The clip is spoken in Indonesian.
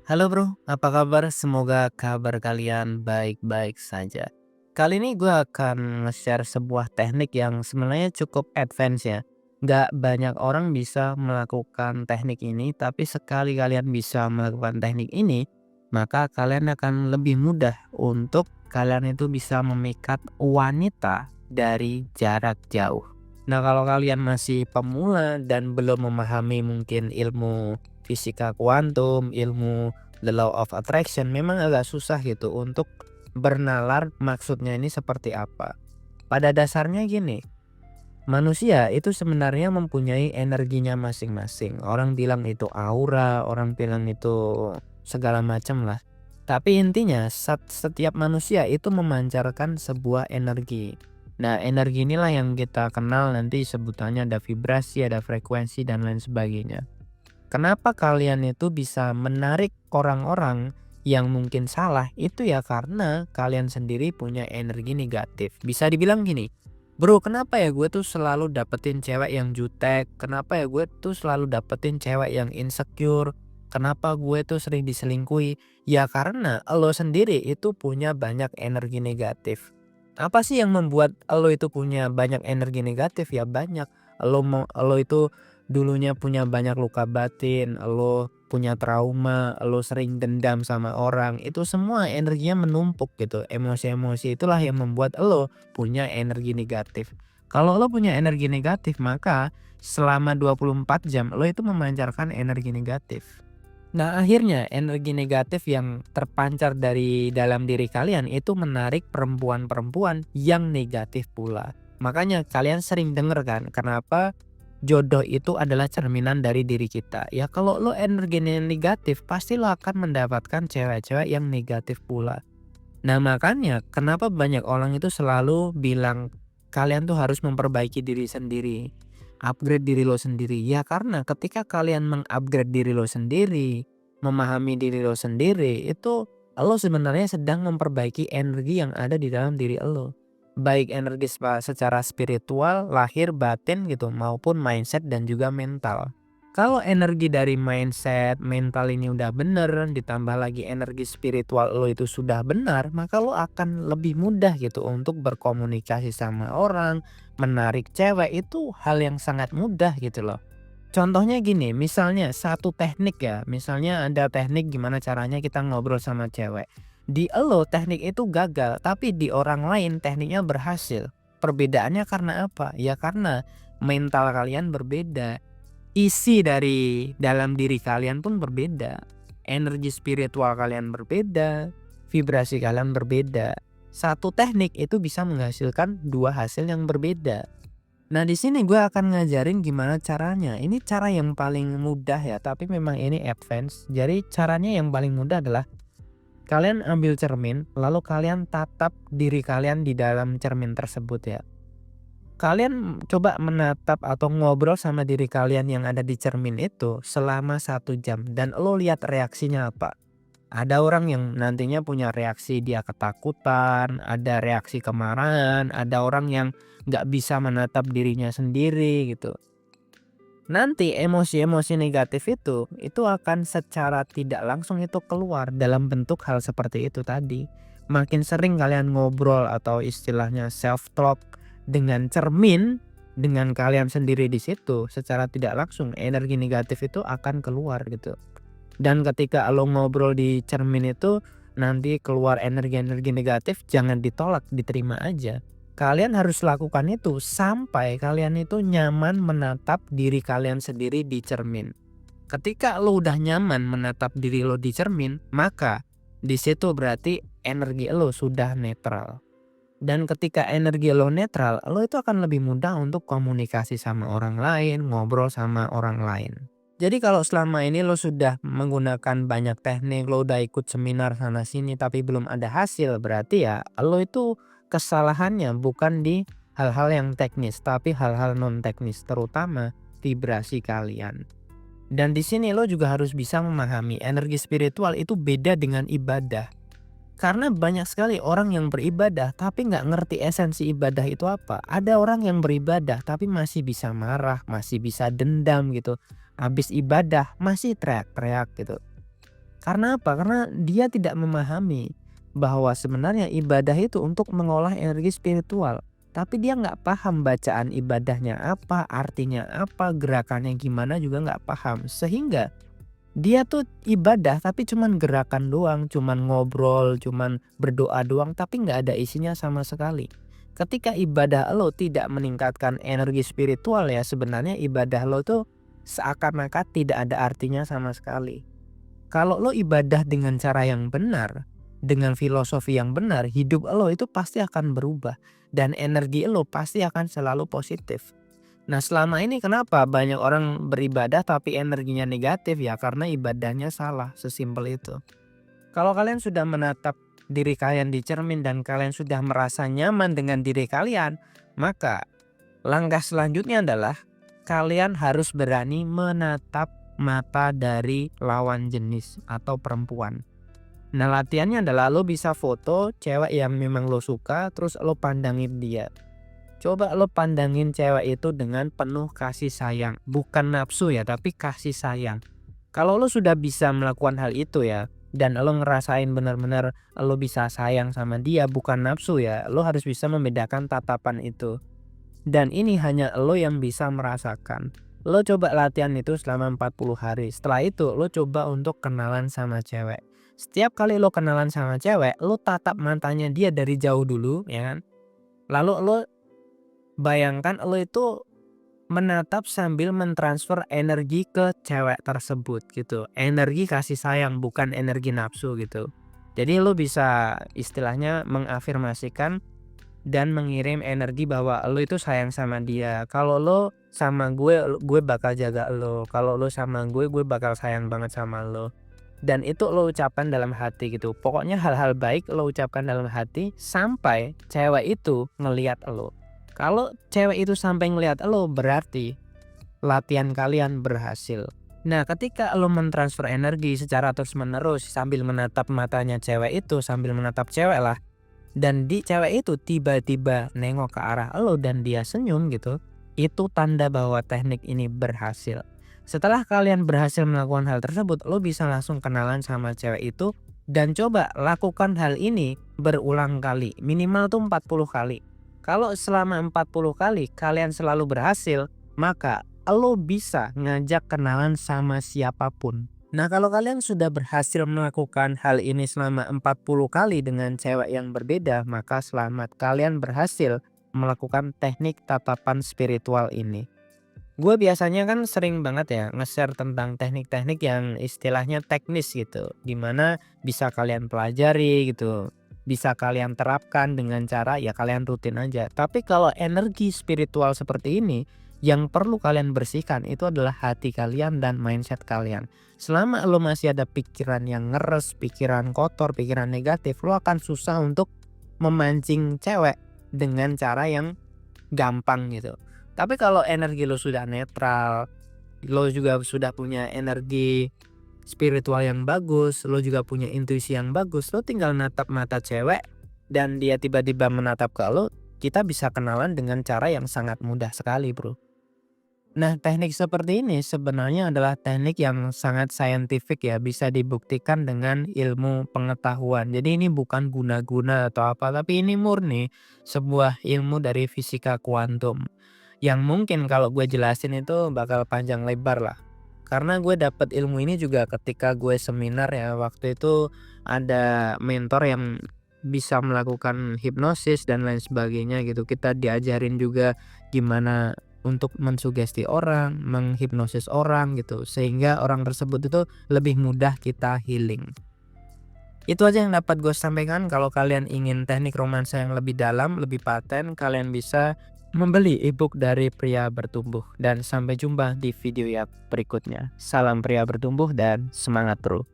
Halo bro, apa kabar? Semoga kabar kalian baik-baik saja. Kali ini gue akan nge-share sebuah teknik yang sebenarnya cukup advance ya. Nggak banyak orang bisa melakukan teknik ini, tapi sekali kalian bisa melakukan teknik ini, maka kalian akan lebih mudah untuk kalian itu bisa memikat wanita dari jarak jauh. Nah, kalau kalian masih pemula dan belum memahami mungkin ilmu fisika kuantum, ilmu the law of attraction, memang agak susah gitu untuk bernalar maksudnya ini seperti apa. Pada dasarnya gini, manusia itu sebenarnya mempunyai energinya masing-masing. Orang bilang itu aura, orang bilang itu segala macam lah. Tapi intinya setiap manusia itu memancarkan sebuah energi. Nah, energi inilah yang kita kenal nanti sebutannya ada vibrasi, ada frekuensi dan lain sebagainya. Kenapa kalian itu bisa menarik orang-orang yang mungkin salah? Itu ya karena kalian sendiri punya energi negatif. Bisa dibilang gini, bro, kenapa ya gue tuh selalu dapetin cewek yang jutek? Kenapa ya gue tuh selalu dapetin cewek yang insecure? Kenapa gue tuh sering diselingkuhi? Ya karena lo sendiri itu punya banyak energi negatif. Apa sih yang membuat lo itu punya banyak energi negatif? Ya banyak. Lo itu dulunya punya banyak luka batin, lo punya trauma, lo sering dendam sama orang, itu semua energinya menumpuk gitu. Emosi-emosi itulah yang membuat lo punya energi negatif. Kalau lo punya energi negatif, maka selama 24 jam lo itu memancarkan energi negatif. Nah, akhirnya energi negatif yang terpancar dari dalam diri kalian itu menarik perempuan-perempuan yang negatif pula. Makanya kalian sering denger kan, kenapa jodoh itu adalah cerminan dari diri kita. Ya kalau lo energinya negatif, pasti lo akan mendapatkan cewek-cewek yang negatif pula. Nah, makanya kenapa banyak orang itu selalu bilang kalian tuh harus memperbaiki diri sendiri, upgrade diri lo sendiri. Ya karena ketika kalian mengupgrade diri lo sendiri, memahami diri lo sendiri, itu lo sebenarnya sedang memperbaiki energi yang ada di dalam diri lo. Baik energi secara spiritual, lahir, batin gitu, maupun mindset dan juga mental. Kalau energi dari mindset, mental ini udah bener, ditambah lagi energi spiritual lo itu sudah benar, maka lo akan lebih mudah gitu untuk berkomunikasi sama orang, menarik cewek itu hal yang sangat mudah gitu loh. Contohnya gini, misalnya satu teknik ya, misalnya ada teknik gimana caranya kita ngobrol sama cewek. Di lo teknik itu gagal, tapi di orang lain tekniknya berhasil. Perbedaannya karena apa? Ya karena mental kalian berbeda. Isi dari dalam diri kalian pun berbeda, energi spiritual kalian berbeda, vibrasi kalian berbeda. Satu teknik itu bisa menghasilkan dua hasil yang berbeda. Nah, di sini gue akan ngajarin gimana caranya. Ini cara yang paling mudah ya, tapi memang ini advance. Jadi caranya yang paling mudah adalah kalian ambil cermin, lalu kalian tatap diri kalian di dalam cermin tersebut ya. Kalian coba menatap atau ngobrol sama diri kalian yang ada di cermin itu selama 1 jam dan lo lihat reaksinya apa. Ada orang yang nantinya punya reaksi dia ketakutan, ada reaksi kemarahan, ada orang yang nggak bisa menatap dirinya sendiri gitu. Nanti emosi-emosi negatif itu akan secara tidak langsung itu keluar dalam bentuk hal seperti itu tadi. Makin sering kalian ngobrol atau istilahnya self talk dengan cermin dengan kalian sendiri di situ, secara tidak langsung energi negatif itu akan keluar gitu. Dan ketika lo ngobrol di cermin itu nanti keluar energi-energi negatif, jangan ditolak, diterima aja. Kalian harus lakukan itu sampai kalian itu nyaman menatap diri kalian sendiri di cermin. Ketika lo udah nyaman menatap diri lo di cermin, maka di situ berarti energi lo sudah netral. Dan ketika energi lo netral, lo itu akan lebih mudah untuk komunikasi sama orang lain, ngobrol sama orang lain. Jadi kalau selama ini lo sudah menggunakan banyak teknik, lo udah ikut seminar sana sini tapi belum ada hasil, berarti ya lo itu kesalahannya bukan di hal-hal yang teknis, tapi hal-hal non teknis, terutama vibrasi kalian. Dan di sini lo juga harus bisa memahami energi spiritual itu beda dengan ibadah. Karena banyak sekali orang yang beribadah tapi nggak ngerti esensi ibadah itu apa. Ada orang yang beribadah tapi masih bisa marah, masih bisa dendam gitu. Habis ibadah masih teriak-teriak gitu. Karena apa? Karena dia tidak memahami bahwa sebenarnya ibadah itu untuk mengolah energi spiritual. Tapi dia nggak paham bacaan ibadahnya apa, artinya apa, gerakannya gimana juga nggak paham. Sehingga dia tuh ibadah tapi cuman gerakan doang, cuman ngobrol, cuman berdoa doang tapi nggak ada isinya sama sekali. Ketika ibadah lo tidak meningkatkan energi spiritual ya sebenarnya ibadah lo tuh seakan-akan tidak ada artinya sama sekali. Kalau lo ibadah dengan cara yang benar, dengan filosofi yang benar, hidup lo itu pasti akan berubah dan energi lo pasti akan selalu positif. Nah, selama ini kenapa banyak orang beribadah tapi energinya negatif ya karena ibadahnya salah, sesimpel itu. Kalau kalian sudah menatap diri kalian di cermin dan kalian sudah merasa nyaman dengan diri kalian, maka langkah selanjutnya adalah kalian harus berani menatap mata dari lawan jenis atau perempuan. Nah, latihannya adalah lo bisa foto cewek yang memang lo suka terus lo pandangin dia. Coba lo pandangin cewek itu dengan penuh kasih sayang, bukan nafsu ya, tapi kasih sayang. Kalau lo sudah bisa melakukan hal itu ya, dan lo ngerasain benar-benar lo bisa sayang sama dia, bukan nafsu ya, lo harus bisa membedakan tatapan itu. Dan ini hanya lo yang bisa merasakan. Lo coba latihan itu selama 40 hari. Setelah itu lo coba untuk kenalan sama cewek. Setiap kali lo kenalan sama cewek, lo tatap matanya dia dari jauh dulu, ya kan? Lalu lo bayangkan lo itu menatap sambil mentransfer energi ke cewek tersebut gitu. Energi kasih sayang bukan energi nafsu gitu. Jadi lo bisa istilahnya mengafirmasikan dan mengirim energi bahwa lo itu sayang sama dia. Kalau lo sama gue bakal jaga lo. Kalau lo sama gue bakal sayang banget sama lo. Dan itu lo ucapkan dalam hati gitu. Pokoknya hal-hal baik lo ucapkan dalam hati sampai cewek itu ngelihat lo. Kalau cewek itu sampai ngelihat lo berarti latihan kalian berhasil. Nah, ketika lo mentransfer energi secara terus-menerus sambil menatap matanya cewek itu, sambil menatap cewek lah, dan di cewek itu tiba-tiba nengok ke arah lo dan dia senyum gitu, itu tanda bahwa teknik ini berhasil. Setelah kalian berhasil melakukan hal tersebut, lo bisa langsung kenalan sama cewek itu dan coba lakukan hal ini berulang kali, minimal tuh 40 kali. Kalau selama 40 kali kalian selalu berhasil, maka lo bisa ngajak kenalan sama siapapun. Nah, kalau kalian sudah berhasil melakukan hal ini selama 40 kali dengan cewek yang berbeda, maka selamat, kalian berhasil melakukan teknik tatapan spiritual ini. Gue biasanya kan sering banget ya nge-share tentang teknik-teknik yang istilahnya teknis gitu, dimana bisa kalian pelajari gitu, bisa kalian terapkan dengan cara ya kalian rutin aja. Tapi kalau energi spiritual seperti ini, yang perlu kalian bersihkan itu adalah hati kalian dan mindset kalian. Selama lo masih ada pikiran yang ngeres, pikiran kotor, pikiran negatif, lo akan susah untuk memancing cewek dengan cara yang gampang gitu. Tapi kalau energi lo sudah netral, lo juga sudah punya energi spiritual yang bagus, lo juga punya intuisi yang bagus, lo tinggal natap mata cewek dan dia tiba-tiba menatap ke lo, kita bisa kenalan dengan cara yang sangat mudah sekali, bro. Nah, teknik seperti ini sebenarnya adalah teknik yang sangat saintifik ya, bisa dibuktikan dengan ilmu pengetahuan. Jadi ini bukan guna-guna atau apa, tapi ini murni sebuah ilmu dari fisika kuantum. Yang mungkin kalau gue jelasin itu bakal panjang lebar lah. Karena gue dapet ilmu ini juga ketika gue seminar ya, waktu itu ada mentor yang bisa melakukan hipnosis dan lain sebagainya gitu. Kita diajarin juga gimana untuk mensugesti orang, menghipnosis orang gitu. Sehingga orang tersebut itu lebih mudah kita healing. Itu aja yang dapat gue sampaikan. Kalau kalian ingin teknik romansa yang lebih dalam, lebih paten, kalian bisa membeli ebook dari Pria Bertumbuh. Dan sampai jumpa di video yang berikutnya. Salam pria bertumbuh dan semangat bro.